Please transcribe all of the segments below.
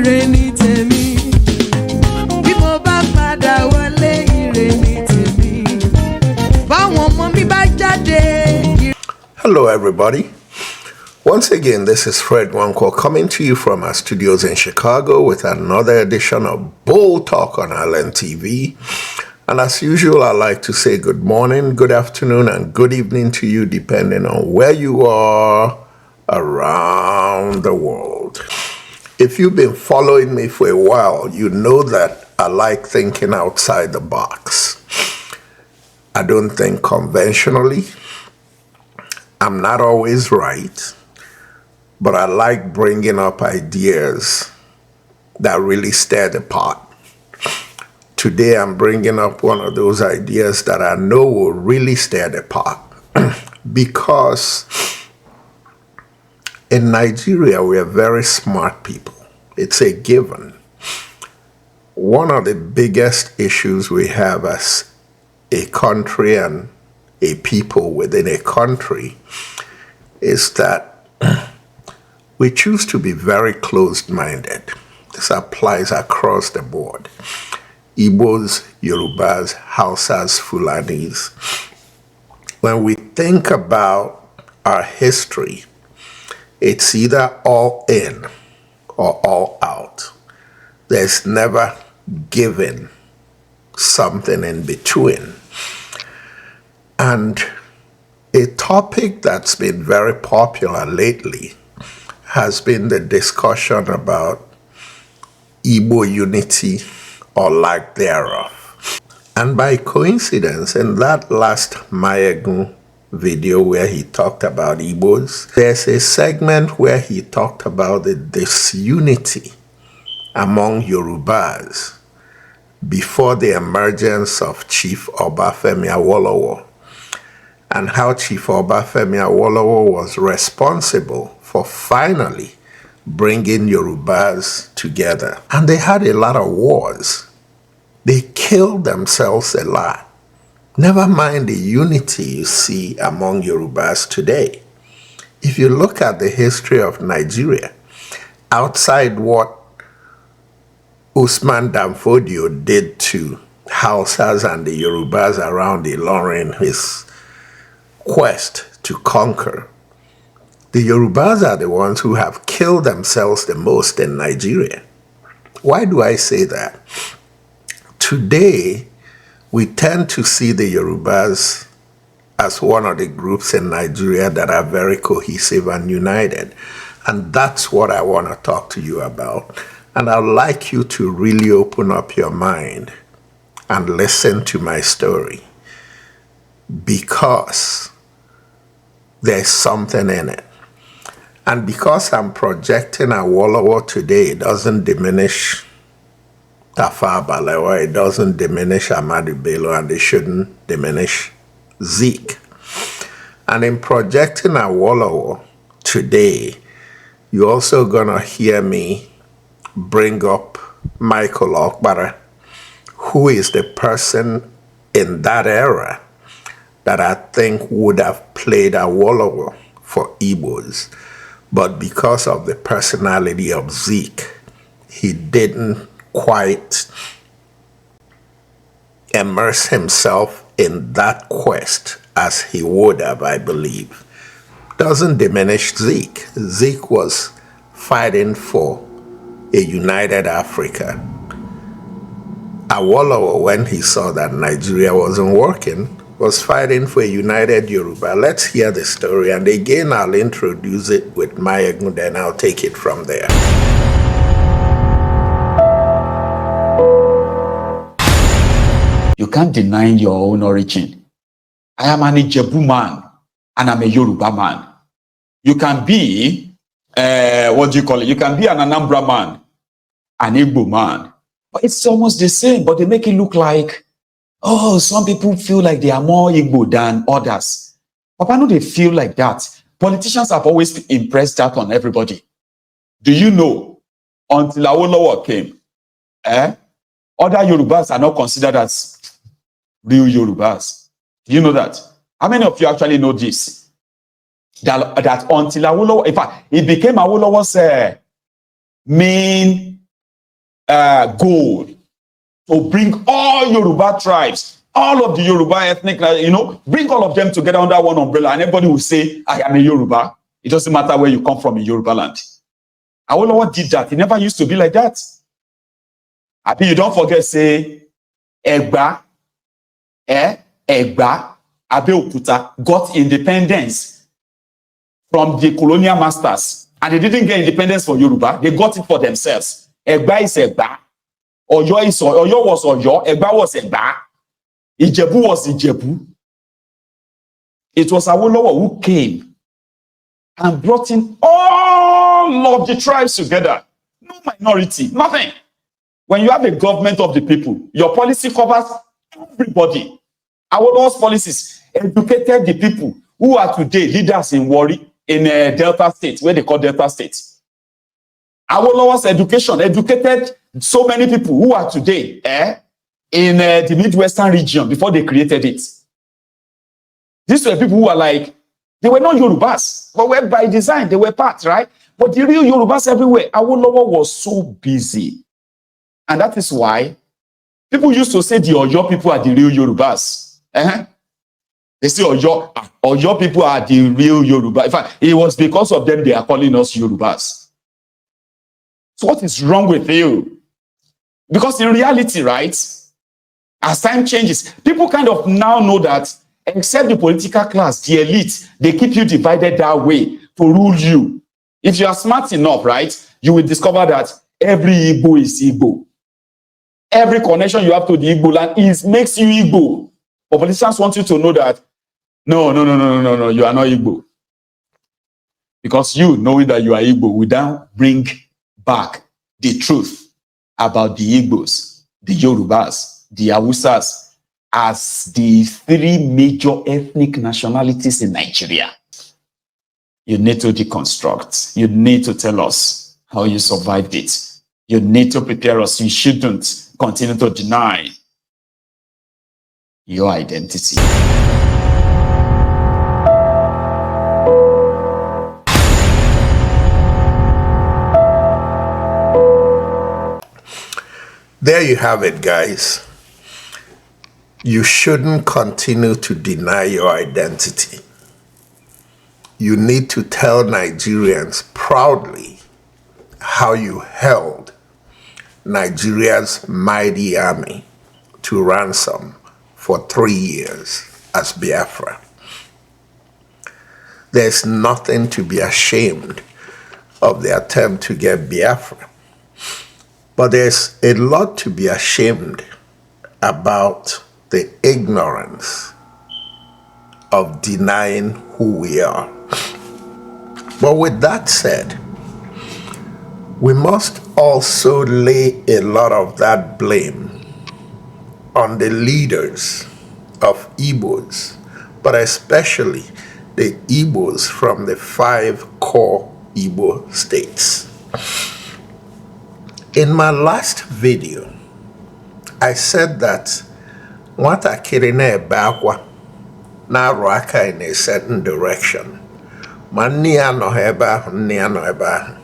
ire ni tèmi. Bí mo bá padà wọlé, ire ni tèmi. Báwọn ọmọ mi bá jáde. Hello, everybody. Once again, this is Fred Wanko coming to you from our studios in Chicago with another edition of Bold Talk on Island TV. And as usual, I like to say good morning, good afternoon, and good evening to you, depending on where you are around the world. If you've been following me for a while, you know that I like thinking outside the box. I don't think conventionally. I'm not always right, but I like bringing up ideas that really stir the pot. Today, I'm bringing up one of those ideas that I know will really stir the pot. Because in Nigeria, we are very smart people. It's a given. One of the biggest issues we have as a country and a people within a country is that we choose to be very closed-minded. This applies across the board. Igbos, Yorubas, Hausas, Fulanis. When we think about our history, it's either all in or all out. There's never given something in between. And a topic that's been very popular lately has been the discussion about Igbo unity or lack thereof. And by coincidence, in that last Mayegun video where he talked about Igbos, there's a segment where he talked about the disunity among Yorubas before the emergence of Chief Obafemi Awolowo, and how Chief Obafemi Awolowo was responsible for finally bringing Yorubas together. And they had a lot of wars. They killed themselves a lot. Never mind the unity you see among Yorubas today. If you look at the history of Nigeria, outside what Usman Danfodio did to Hausas and the Yorubas around Ilorin, his quest to conquer, the Yorubas are the ones who have killed themselves the most in Nigeria. Why do I say that? Today, we tend to see the Yorubas as one of the groups in Nigeria that are very cohesive and united. And that's what I want to talk to you about. And I'd like you to really open up your mind and listen to my story, because there's something in it. And because I'm projecting Awolowo today, it doesn't diminish Tafawa Balewa, it doesn't diminish Ahmadu Bello, and it shouldn't diminish Zeke. And in projecting Awolowo today, you're also gonna hear me bring up Michael Okpara, who is the person in that era that I think would have played Awolowo for Igbos. But because of the personality of Zeke, he didn't quite immerse himself in that quest as he would have, I believe. Doesn't diminish Zeke. Zeke was fighting for a united Africa. Awolowo, when he saw that Nigeria wasn't working, was fighting for a united Yoruba. Let's hear the story, and again I'll introduce it with Mayegun, then I'll take it from there. You can't deny your own origin. I am an Ijebu man, and I'm a Yoruba man. You can be, what do you call it? You can be an Anambra man, an Igbo man. But it's almost the same, but they make it look like, oh, some people feel like they are more Igbo than others. Papa, no, they feel like that. Politicians have always impressed that on everybody. Do you know, until Awolowo came, other Yorubas are not considered as real Yorubas. Do you know that? How many of you actually know this? That until Awolowo, in fact, it became Awolowo's main goal to bring all Yoruba tribes, all of the Yoruba ethnic, bring all of them together under one umbrella, and everybody will say, I am a Yoruba. It doesn't matter where you come from in Yoruba land. Awolowo did that. It never used to be like that. I mean, you don't forget, say, Egbas, Abeokuta got independence from the colonial masters. And they didn't get independence for Yoruba. They got it for themselves. Egbas is Egbas. Oyo was Oyo. Egbas was Egbas. Ijebu was Ijebu. It was Awolowo who came and brought in all of the tribes together. No minority, nothing. When you have a government of the people, your policy covers everybody. Awolowo's policies educated the people who are today leaders in Warri, in Delta State, where they call Delta State. Awolowo's education educated so many people who are today in the Midwestern region before they created it. These were people who are like, they were not Yorubas, but were by design, they were part, right? But the real Yorubas everywhere, Awolowo was so busy. And that is why people used to say the Oyo people are the real Yorubas. They say Oyo people are the real Yoruba. In fact, it was because of them they are calling us Yorubas. So what is wrong with you? Because in reality, right, as time changes, people kind of now know that except the political class, the elite, they keep you divided that way to rule you. If you are smart enough, right, you will discover that every Igbo is Igbo. Every connection you have to the Igbo land makes you Igbo. But politicians want you to know that no, you are not Igbo. Because you, knowing that you are Igbo, will now bring back the truth about the Igbos, the Yorubas, the Awusas, as the three major ethnic nationalities in Nigeria. You need to deconstruct. You need to tell us how you survived it. You need to prepare us. You shouldn't continue to deny your identity. There you have it, guys. You shouldn't continue to deny your identity. You need to tell Nigerians proudly how you held Nigeria's mighty army to ransom for 3 years as Biafra. There's nothing to be ashamed of the attempt to get Biafra. But there's a lot to be ashamed about the ignorance of denying who we are. But with that said, we must also lay a lot of that blame on the leaders of Igbos, but especially the Igbos from the 5 core Igbo states. In my last video, I said that nwatakịrị na-ebe akwa na-arụ aka in a certain direction. Ma nne ya nọ ebe ahụ, nne ya nọ ebe ahụ.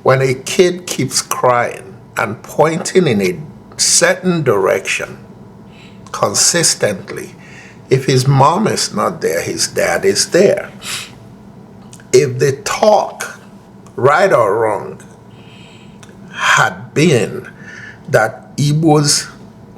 When a kid keeps crying and pointing in a certain direction consistently, if his mom is not there, his dad is there. If the talk, right or wrong, had been that Igbos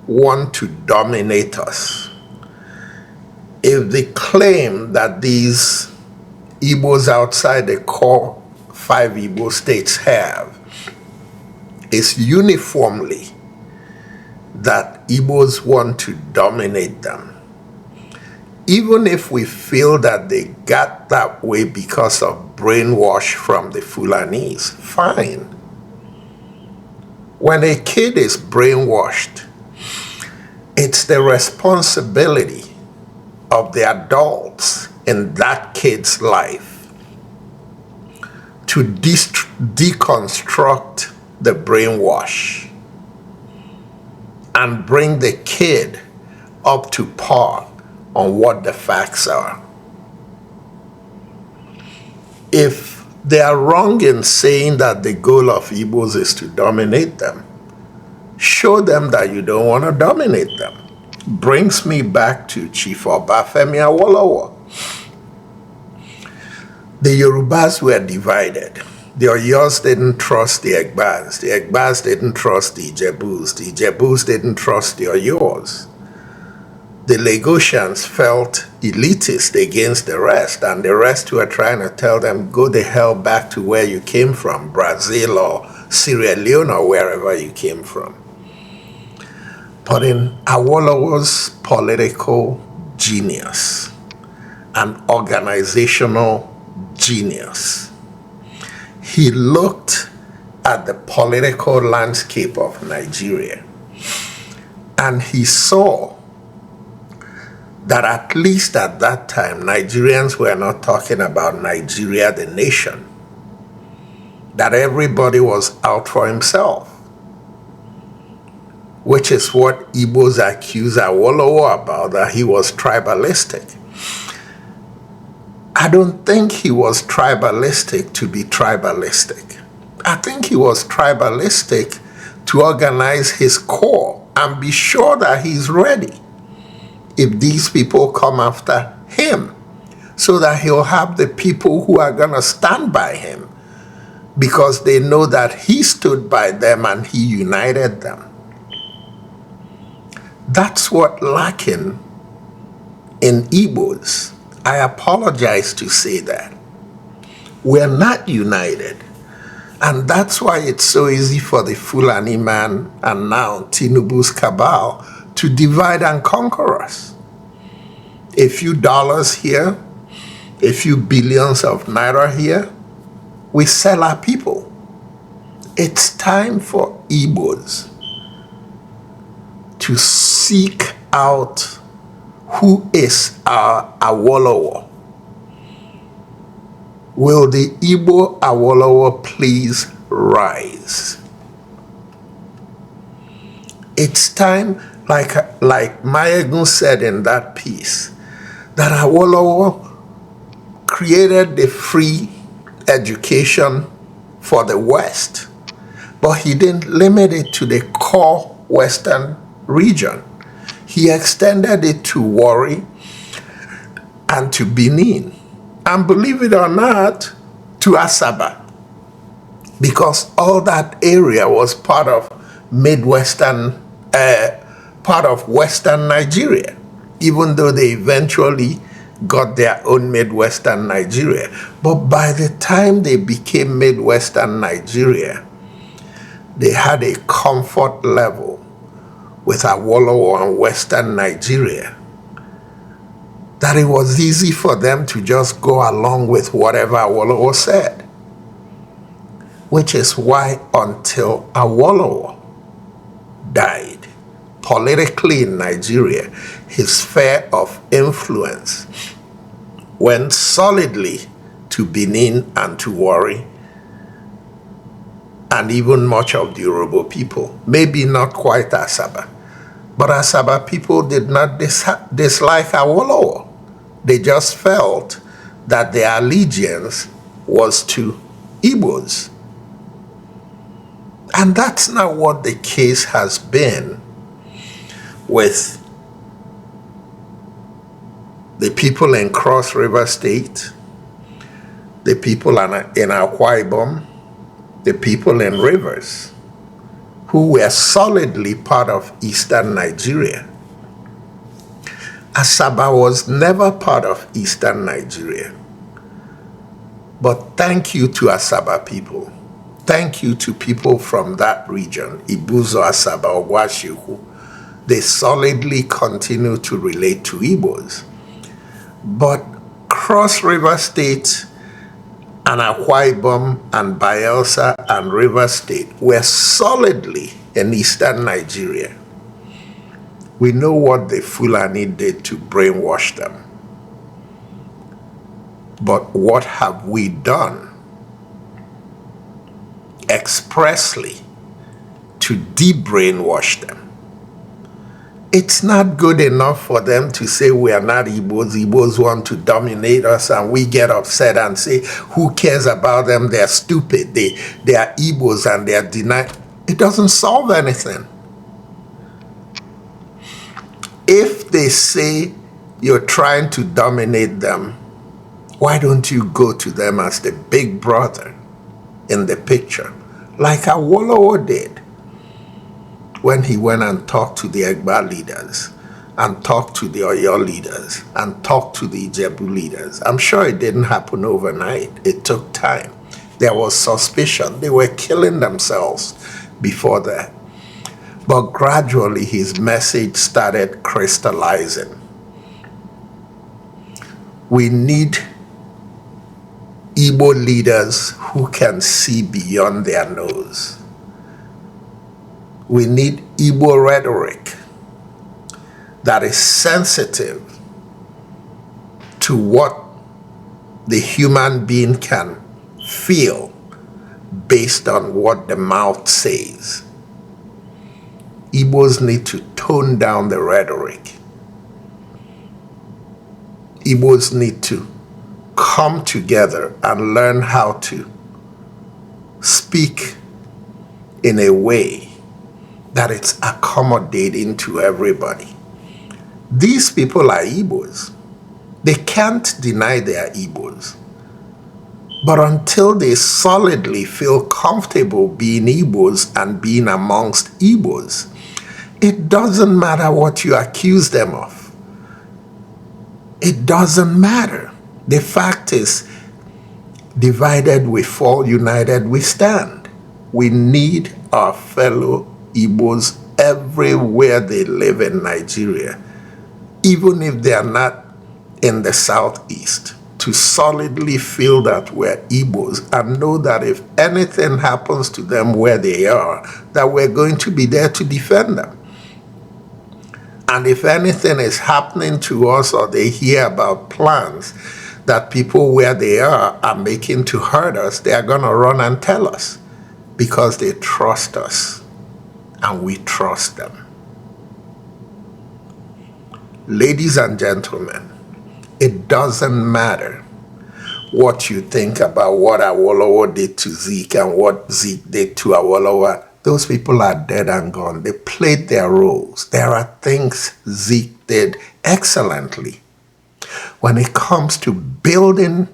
want to dominate us, if the claim that these Igbos outside the core 5 Igbo states have is uniformly that Igbos want to dominate them, even if we feel that they got that way because of brainwash from the Fulanese, fine. When a kid is brainwashed, it's the responsibility of the adults in that kid's life to deconstruct the brainwash and bring the kid up to par on what the facts are. If they are wrong in saying that the goal of Igbos is to dominate them, Show them that you don't want to dominate them. Brings me back to Chief Obafemi Awolowo. The Yorubas were divided. The Oyos didn't trust the Egbas. The Egbas didn't trust the Ijebus. The Ijebus didn't trust the Oyos. The Lagosians felt elitist against the rest, and the rest were trying to tell them, go the hell back to where you came from, Brazil or Sierra Leone or wherever you came from. But in Awolowo's political genius and organizational genius, he looked at the political landscape of Nigeria and he saw that at least at that time, Nigerians were not talking about Nigeria the nation, that everybody was out for himself, which is what Igbos accuse Awolowo about, that he was tribalistic. I don't think he was tribalistic to be tribalistic. I think he was tribalistic to organize his core and be sure that he's ready if these people come after him, so that he'll have the people who are going to stand by him because they know that he stood by them and he united them. That's what lacking in Igbos. I apologize to say that. We're not united. And that's why it's so easy for the Fulani man and now Tinubu's cabal to divide and conquer us. A few dollars here, a few billions of naira here, we sell our people. It's time for Igbos to seek out who is our Awolowo. Will the Igbo Awolowo please rise? It's time, like Mayegun said in that piece, that Awolowo created the free education for the West, but he didn't limit it to the core Western region. He extended it to Warri and to Benin, and believe it or not, to Asaba, because all that area was part of Western Nigeria, even though they eventually got their own Midwestern Nigeria. But by the time they became Midwestern Nigeria, they had a comfort level with Awolowo and Western Nigeria that it was easy for them to just go along with whatever Awolowo said. Which is why until Awolowo died, politically in Nigeria, his sphere of influence went solidly to Benin and to Warri, and even much of the Urhobo people. Maybe not quite Asaba, but Asaba people did not dislike Awolowo. They just felt that their allegiance was to Igbos. And that's not what the case has been with the people in Cross River State, the people in Akwa Ibom, the people in Rivers, who were solidly part of Eastern Nigeria. Asaba was never part of Eastern Nigeria. But thank you to Asaba people. Thank you to people from that region, Ibuzo, Asaba, Ogwashihu. They solidly continue to relate to Igbos. But Cross River State and Akwa Ibom and Bayelsa and River State were solidly in Eastern Nigeria. We know what the Fulani did to brainwash them. But what have we done expressly to de-brainwash them? It's not good enough for them to say we are not Igbos. Igbos want to dominate us, and we get upset and say, who cares about them? They're stupid. They are Igbos and they are denied. It doesn't solve anything. If they say you're trying to dominate them, why don't you go to them as the big brother in the picture, like Awolowo did when he went and talked to the Egbas leaders, and talked to the Oyos leaders, and talked to the Ijebus leaders? I'm sure it didn't happen overnight. It took time. There was suspicion. They were killing themselves before that. But gradually his message started crystallizing. We need Igbo leaders who can see beyond their nose. We need Igbo rhetoric that is sensitive to what the human being can feel based on what the mouth says. Igbos need to tone down the rhetoric. Igbos need to come together and learn how to speak in a way that it's accommodating to everybody. These people are Igbos. They can't deny they are Igbos. But until they solidly feel comfortable being Igbos and being amongst Igbos, it doesn't matter what you accuse them of. It doesn't matter. The fact is, divided we fall, united we stand. We need our fellow Igbos everywhere they live in Nigeria, even if they are not in the southeast, to solidly feel that we're Igbos and know that if anything happens to them where they are, that we're going to be there to defend them. And if anything is happening to us, or they hear about plans that people where they are making to hurt us, they are going to run and tell us, because they trust us and we trust them. Ladies and gentlemen, it doesn't matter what you think about what Awolowo did to Zeke and what Zeke did to Awolowo. Those people are dead and gone. They played their roles. There are things Zeke did excellently. When it comes to building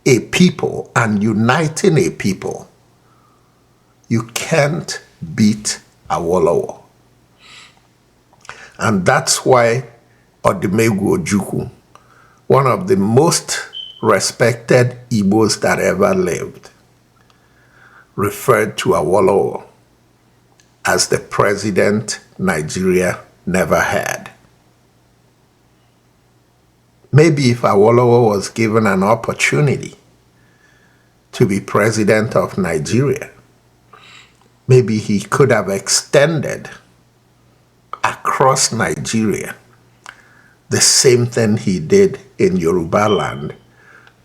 a people and uniting a people, you can't beat Awolowo. And that's why Odumegwu Ojukwu, one of the most respected Igbos that ever lived, referred to Awolowo as the president Nigeria never had. Maybe if Awolowo was given an opportunity to be president of Nigeria, maybe he could have extended across Nigeria the same thing he did in Yoruba land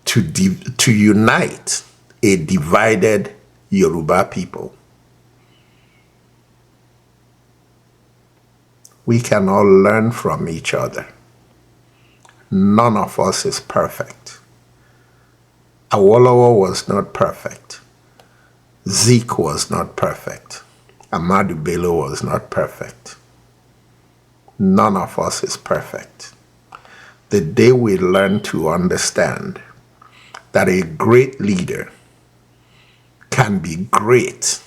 to unite a divided Yoruba people. We can all learn from each other. None of us is perfect. Awolowo was not perfect. Zeke was not perfect. Ahmadu Bello was not perfect. None of us is perfect. The day we learn to understand that a great leader can be great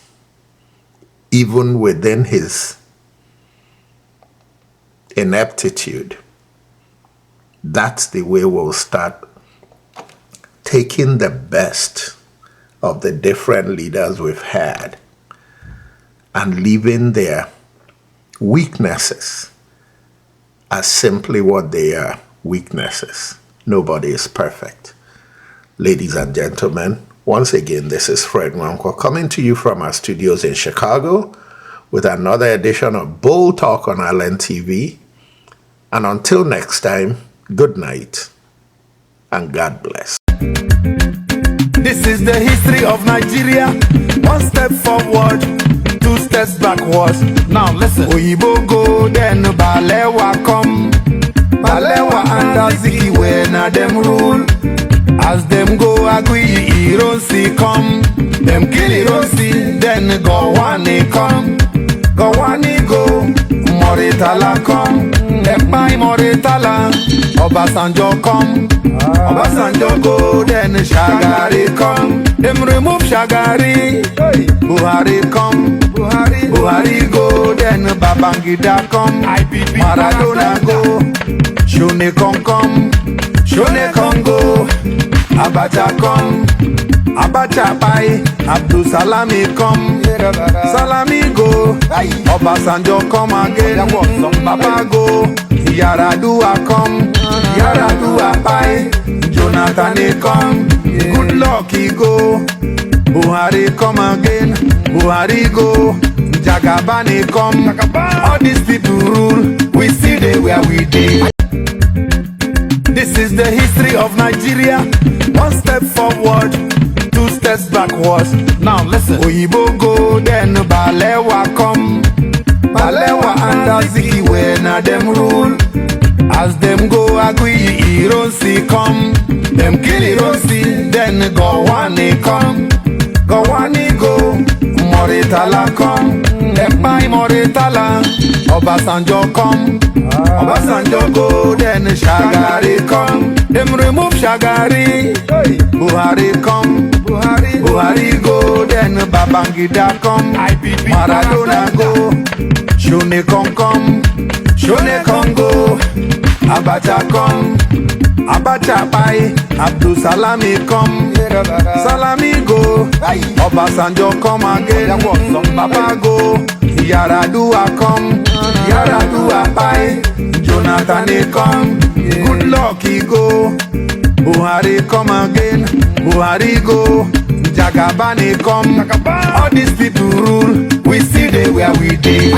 even within his ineptitude, that's the way we'll start taking the best of the different leaders we've had and leaving their weaknesses as simply what they are, weaknesses. Nobody is perfect. Ladies and gentlemen, once again, this is Fred Nwankwo coming to you from our studios in Chicago with another edition of Bull Talk on Island TV. And until next time, good night and God bless. This is the history of Nigeria. One step forward, two steps backwards. Now listen. Oyibo go, then Balewa come. Balewa and Azikiwe na them rule. As them go agree, Ironsi come. Them kill Ironsi, then Gowani come. Gowani go, Moritala come. Them buy Moritala, Obasanjo come, Obasanjo go, then Shagari come. Them remove Shagari, Buhari come, Buhari go, then Babangida come, Maradona go, Shone come, Shone Congo, Abacha come, Abacha buy, Abdul Salami come, Salami go, Obasanjo come again, Baba go, Yaradua come, Yaradua buy, Jonathan come, good luck he go, Buhari come again, Buhari go, Jagabani come, all these people rule, we see they where we dey. This is the history of Nigeria, one step forward, two steps backwards. Now listen. Oyibo go, then Balewa come. Balewa and Azikiwe na them rule. As them go agree, Ironsi come. Them kill Ironsi, then Gowani come. Gowani go, Moritala come. Them buy Moritala, Obasanjo come. Obasanjo go, then Shagari come. Them remove Shagari, Buhari come. Buhari go, then Babangida come. Maradona go, Shone come, Shone Congo, Abacha come, Abacha buy, Abdul Salami come, Salami go, Obasanjo come again, Baba go, Yaradua come, Yaradua buy, Jonathan come, good luck he go, Buhari come again, Buhari go, Jagabani come, all these people rule, we see they where we dey.